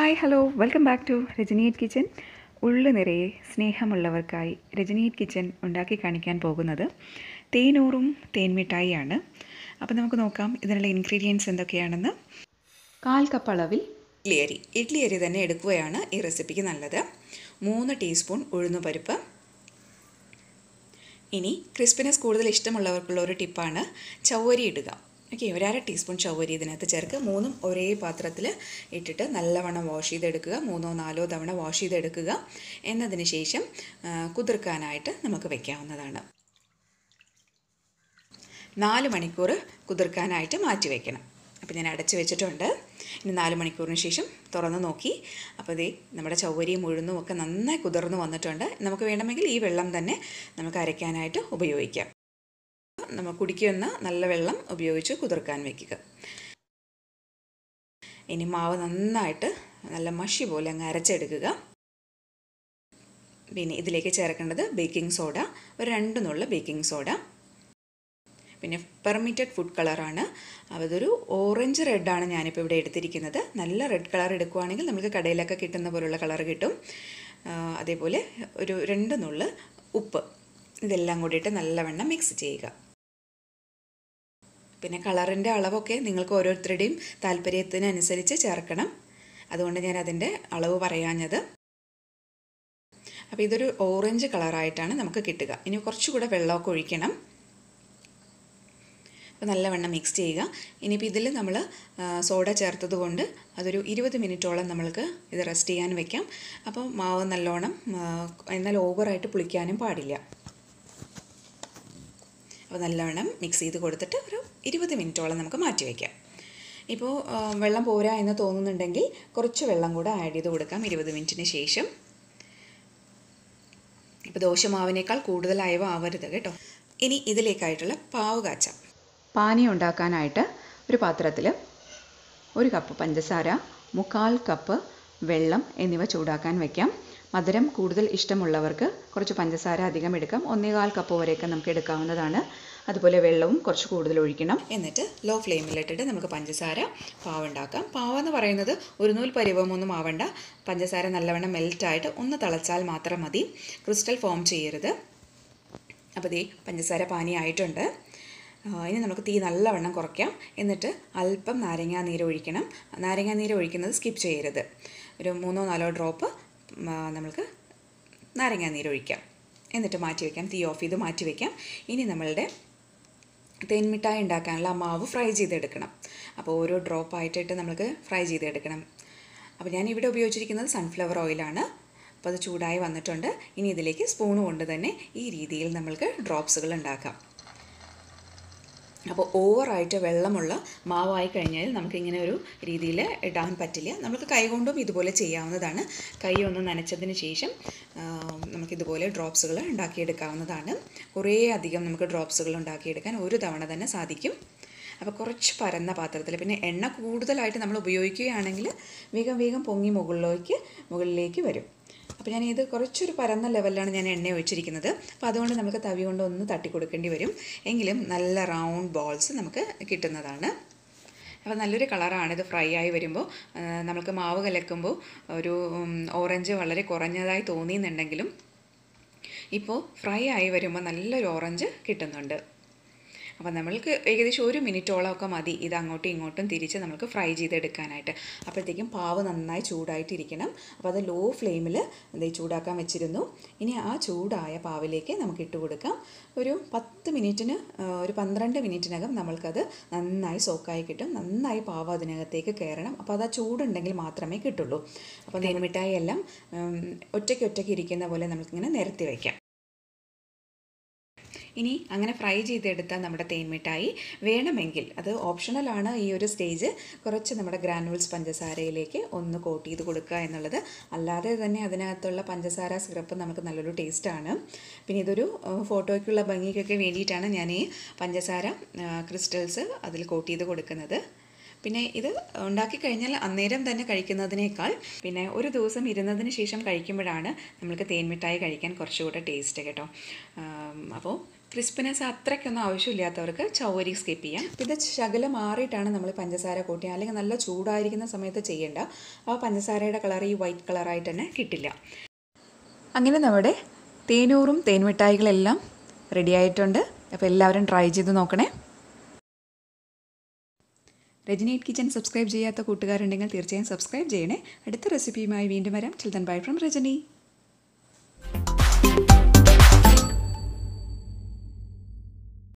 Hi hello welcome back to രജനിയറ്റ് kitchen. ഉള്ളു നിറയെ സ്നേഹമുള്ളവർക്കായി രജനിയറ്റ് കിച്ചൻ ഉണ്ടാക്കി കാണിക്കാൻ പോകുന്നത് തേനൂറും തേൻമിഠായിയാണ്. അപ്പോൾ നമുക്ക് നോക്കാം ഇതിനുള്ള ഇൻഗ്രീഡിയൻസ് എന്തൊക്കെയാണെന്ന്. 1/4 കപ്പ് അളവിൽ ഇഡ്ലി അരി തന്നെ എടുക്കുകയാണ് ഈ റെസിപ്പിക്ക് നല്ലത്. 3 ടീസ്പൂൺ ഉഴുന്നുപരിപ്പ്. ഇനി ക്രിസ്പിനെസ് കൂടുതൽ ഇഷ്ടമുള്ളവർക്കുള്ള ഒരു ടിപ്പാണ് ചവ്വരി ഇടുക. ഓക്കെ, 1/2 ടീസ്പൂൺ ചവ്വരി ഇതിനകത്ത് ചേർക്കുക. 3 ഒരേ പാത്രത്തിൽ ഇട്ടിട്ട് നല്ലവണ്ണം വാഷ് ചെയ്തെടുക്കുക. 3-4 തവണ വാഷ് ചെയ്തെടുക്കുക. എന്നതിന് ശേഷം കുതിർക്കാനായിട്ട് നമുക്ക് വയ്ക്കാവുന്നതാണ്. 4 മണിക്കൂർ കുതിർക്കാനായിട്ട് മാറ്റി വയ്ക്കണം. അപ്പോൾ ഞാൻ അടച്ച് വെച്ചിട്ടുണ്ട്. ഇനി 4 മണിക്കൂറിന് ശേഷം തുറന്ന് നോക്കി. അപ്പോൾ ഇതേ നമ്മുടെ ചവ്വരിയും ഉഴുന്നും ഒക്കെ നന്നായി കുതിർന്ന് വന്നിട്ടുണ്ട്. നമുക്ക് വേണമെങ്കിൽ ഈ വെള്ളം തന്നെ നമുക്ക് അരയ്ക്കാനായിട്ട് ഉപയോഗിക്കാം. നമ്മൾ കുടിക്കുന്ന നല്ല വെള്ളം ഉപയോഗിച്ച് കുതിർക്കാൻ വയ്ക്കുക. ഇനി മാവ് നന്നായിട്ട് നല്ല മഷി പോലെ അങ്ങ് അരച്ചെടുക്കുക. പിന്നെ ഇതിലേക്ക് ചേർക്കേണ്ടത് ബേക്കിംഗ് സോഡ, ഒരു 2 നുള്ള ബേക്കിംഗ് സോഡ. പിന്നെ പെർമിറ്റഡ് ഫുഡ് കളറാണ്. അതൊരു ഓറഞ്ച് റെഡാണ് ഞാനിപ്പോൾ ഇവിടെ എടുത്തിരിക്കുന്നത്. നല്ല റെഡ് കളർ എടുക്കുകയാണെങ്കിൽ നമുക്ക് കടയിലൊക്കെ കിട്ടുന്ന പോലുള്ള കളർ കിട്ടും. അതേപോലെ ഒരു 2 നുള്ള ഉപ്പ്. ഇതെല്ലാം കൂടിയിട്ട് നല്ലവണ്ണം മിക്സ് ചെയ്യുക. പിന്നെ കളറിൻ്റെ അളവൊക്കെ നിങ്ങൾക്ക് ഓരോരുത്തരുടെയും താല്പര്യത്തിനനുസരിച്ച് ചേർക്കണം. അതുകൊണ്ട് ഞാൻ അതിൻ്റെ അളവ് പറയാഞ്ഞത്. അപ്പോൾ ഇതൊരു ഓറഞ്ച് കളറായിട്ടാണ് നമുക്ക് കിട്ടുക. ഇനി കുറച്ചുകൂടെ വെള്ളമൊക്കെ ഒഴിക്കണം. അപ്പോൾ നല്ലവണ്ണം മിക്സ് ചെയ്യുക. ഇനിയിപ്പോൾ ഇതിൽ നമ്മൾ സോഡ ചേർത്തത് കൊണ്ട് അതൊരു 20 മിനിറ്റോളം നമ്മൾക്ക് ഇത് റെസ്റ്റ് ചെയ്യാൻ വയ്ക്കാം. അപ്പോൾ മാവ് നല്ലോണം, എന്നാൽ ഓവറായിട്ട് പുളിക്കാനും പാടില്ല. അപ്പോൾ നല്ലവണ്ണം മിക്സ് ചെയ്ത് കൊടുത്തിട്ട് ഒരു 20 മിനിറ്റോളം നമുക്ക് മാറ്റി വയ്ക്കാം. ഇപ്പോൾ വെള്ളം പോരാ എന്ന് തോന്നുന്നുണ്ടെങ്കിൽ കുറച്ച് വെള്ളം കൂടെ ആഡ് ചെയ്ത് കൊടുക്കാം 20 മിനിറ്റിന് ശേഷം. ഇപ്പോൾ ദോശമാവിനേക്കാൾ കൂടുതലായവ ആവരുത് കേട്ടോ. ഇനി ഇതിലേക്കായിട്ടുള്ള പാവ് കാച്ചാം. പാനീയം ഉണ്ടാക്കാനായിട്ട് ഒരു പാത്രത്തിൽ 1 കപ്പ് പഞ്ചസാര, 1/4 കപ്പ് വെള്ളം എന്നിവ ചൂടാക്കാൻ വയ്ക്കാം. മധുരം കൂടുതൽ ഇഷ്ടമുള്ളവർക്ക് കുറച്ച് പഞ്ചസാര അധികം എടുക്കാം. 1/4 കപ്പ് വരെയൊക്കെ നമുക്ക് എടുക്കാവുന്നതാണ്. അതുപോലെ വെള്ളവും കുറച്ച് കൂടുതൽ ഒഴിക്കണം. എന്നിട്ട് ലോ ഫ്ലെയിമിലിട്ടിട്ട് നമുക്ക് പഞ്ചസാര പാവുണ്ടാക്കാം. പാവെന്ന് പറയുന്നത് ഒരു നൂൽ പരുവമൊന്നും ആവണ്ട. പഞ്ചസാര നല്ലവണ്ണം മെൽറ്റായിട്ട് ഒന്ന് തിളച്ചാൽ മാത്രം മതി. ക്രിസ്റ്റൽ ഫോം ചെയ്യരുത്. അപ്പോൾ ദേ പഞ്ചസാര പാനി ആയിട്ടുണ്ട്. ഇനി നമുക്ക് തീ നല്ലവണ്ണം കുറയ്ക്കാം. എന്നിട്ട് അല്പം നാരങ്ങാനീര് ഒഴിക്കണം. നാരങ്ങാനീര് ഒഴിക്കുന്നത് സ്കിപ്പ് ചെയ്യരുത്. ഒരു 3-4 ഡ്രോപ്പ് നമ്മൾക്ക് നാരങ്ങാനീര് ഒഴിക്കാം. എന്നിട്ട് മാറ്റി വയ്ക്കാം. തീ ഓഫ് ചെയ്ത് മാറ്റി വയ്ക്കാം. ഇനി നമ്മളുടെ തേൻമിഠായി ഉണ്ടാക്കാനുള്ള മാവ് ഫ്രൈ ചെയ്തെടുക്കണം. അപ്പോൾ ഓരോ ഡ്രോപ്പായിട്ടിട്ട് നമുക്ക് ഫ്രൈ ചെയ്തെടുക്കണം. അപ്പോൾ ഞാൻ ഇവിടെ ഉപയോഗിച്ചിരിക്കുന്നത് സൺഫ്ലവർ ഓയിലാണ്. അപ്പോൾ അത് ചൂടായി വന്നിട്ടുണ്ട്. ഇനി ഇതിലേക്ക് സ്പൂൺ കൊണ്ട് തന്നെ ഈ രീതിയിൽ നമ്മൾക്ക് ഡ്രോപ്സുകൾ ഉണ്ടാക്കാം. അപ്പോൾ ഓവറായിട്ട് വെള്ളമുള്ള മാവായി കഴിഞ്ഞാൽ നമുക്കിങ്ങനെ ഒരു രീതിയിൽ ഇടാൻ പറ്റില്ല. നമുക്ക് കൈകൊണ്ടും ഇതുപോലെ ചെയ്യാവുന്നതാണ്. കൈ ഒന്ന് നനച്ചതിന് ശേഷം നമുക്കിതുപോലെ ഡ്രോപ്സുകൾ ഉണ്ടാക്കിയെടുക്കാവുന്നതാണ്. കുറേ അധികം നമുക്ക് ഡ്രോപ്സുകൾ ഉണ്ടാക്കിയെടുക്കാൻ ഒരു തവണ തന്നെ സാധിക്കും. അപ്പോൾ കുറച്ച് പരന്ന പാത്രത്തിൽ, പിന്നെ എണ്ണ കൂടുതലായിട്ട് നമ്മൾ ഉപയോഗിക്കുകയാണെങ്കിൽ വേഗം പൊങ്ങി മുകളിലേക്ക് വരും. അപ്പോൾ ഇത് കുറച്ചൊരു പരന്ന ലെവലിലാണ് ഞാൻ എണ്ണ ഒഴിച്ചിരിക്കുന്നത്. അപ്പോൾ അതുകൊണ്ട് നമുക്ക് തവി കൊണ്ട് ഒന്ന് തട്ടി കൊടുക്കേണ്ടി വരും. എങ്കിലും നല്ല റൗണ്ട് ബോൾസ് നമുക്ക് കിട്ടുന്നതാണ്. അപ്പോൾ നല്ലൊരു കളറാണ് ഇത് ഫ്രൈ ആയി വരുമ്പോൾ. നമുക്ക് മാവ് കലക്കുമ്പോൾ ഒരു ഓറഞ്ച് വളരെ കുറഞ്ഞതായി തോന്നിയെന്നുണ്ടെങ്കിലും ഇപ്പോൾ ഫ്രൈ ആയി വരുമ്പോൾ നല്ലൊരു ഓറഞ്ച് കിട്ടുന്നുണ്ട്. അപ്പോൾ നമ്മൾക്ക് ഏകദേശം 1 മിനിറ്റോളമൊക്കെ മതി ഇത് അങ്ങോട്ടും ഇങ്ങോട്ടും തിരിച്ച് നമുക്ക് ഫ്രൈ ചെയ്തെടുക്കാനായിട്ട്. അപ്പോഴത്തേക്കും പാവ് നന്നായി ചൂടായിട്ടിരിക്കണം. അപ്പോൾ അത് ലോ ഫ്ലെയിമിൽ ചൂടാക്കാൻ വെച്ചിരുന്നു. ഇനി ആ ചൂടായ പാവിലേക്ക് നമുക്ക് ഇട്ട് കൊടുക്കാം. ഒരു 10 മിനിറ്റിന്, ഒരു 12 മിനിറ്റിനകം നമ്മൾക്കത് നന്നായി സോക്കായി കിട്ടും. നന്നായി പാവ് അതിനകത്തേക്ക് കയറണം. അപ്പോൾ അത് ആ ചൂടുണ്ടെങ്കിൽ മാത്രമേ കിട്ടുള്ളൂ. അപ്പോൾ തേൻമിഠായി എല്ലാം ഒറ്റയ്ക്ക് ഇരിക്കുന്ന പോലെ നമുക്കിങ്ങനെ നിരത്തി വയ്ക്കാം. ഇനി അങ്ങനെ ഫ്രൈ ചെയ്തെടുത്ത നമ്മുടെ തേൻമിഠായി വേണമെങ്കിൽ, അത് ഓപ്ഷണലാണ് ഈ ഒരു സ്റ്റേജ്, കുറച്ച് നമ്മുടെ ഗ്രാനുവൽസ് പഞ്ചസാരയിലേക്ക് ഒന്ന് കോട്ട് ചെയ്ത് കൊടുക്കുക എന്നുള്ളത്. അല്ലാതെ തന്നെ അതിനകത്തുള്ള പഞ്ചസാര സിറപ്പ് നമുക്ക് നല്ലൊരു ടേസ്റ്റാണ്. പിന്നെ ഇതൊരു ഫോട്ടോയ്ക്കുള്ള ഭംഗിക്കൊക്കെ വേണ്ടിയിട്ടാണ് ഞാൻ ഈ പഞ്ചസാര ക്രിസ്റ്റൽസ് അതിൽ കോട്ട് ചെയ്ത് കൊടുക്കുന്നത്. പിന്നെ ഇത് ഉണ്ടാക്കി കഴിഞ്ഞാൽ അന്നേരം തന്നെ കഴിക്കുന്നതിനേക്കാൾ പിന്നെ ഒരു ദിവസം ഇരുന്നതിന് ശേഷം കഴിക്കുമ്പോഴാണ് നമുക്ക് തേൻമിഠായി കഴിക്കാൻ കുറച്ചുകൂടെ ടേസ്റ്റ് കേട്ടോ. അപ്പോൾ ക്രിസ്പിനെസ് അത്രയ്ക്കൊന്നും ആവശ്യമില്ലാത്തവർക്ക് ചൗവരി സ്കിപ്പ് ചെയ്യാം. ഇത് ശകലം മാറിയിട്ടാണ് നമ്മൾ പഞ്ചസാര കൂട്ടി, അല്ലെങ്കിൽ നല്ല ചൂടായിരിക്കുന്ന സമയത്ത് ചെയ്യേണ്ട. ആ പഞ്ചസാരയുടെ കളർ ഈ വൈറ്റ് കളറായിട്ട് തന്നെ കിട്ടില്ല. അങ്ങനെ നമ്മുടെ തേനൂറും തേൻമിഠായികളെല്ലാം റെഡി ആയിട്ടുണ്ട്. അപ്പോൾ എല്ലാവരും ട്രൈ ചെയ്ത് നോക്കണേ. രജനി കിച്ചൻ സബ്സ്ക്രൈബ് ചെയ്യാത്ത കൂട്ടുകാരുണ്ടെങ്കിൽ തീർച്ചയായും സബ്സ്ക്രൈബ് ചെയ്യണേ. അടുത്ത റെസിപ്പിയുമായി വീണ്ടും വരാം. Till then bye from Rajani.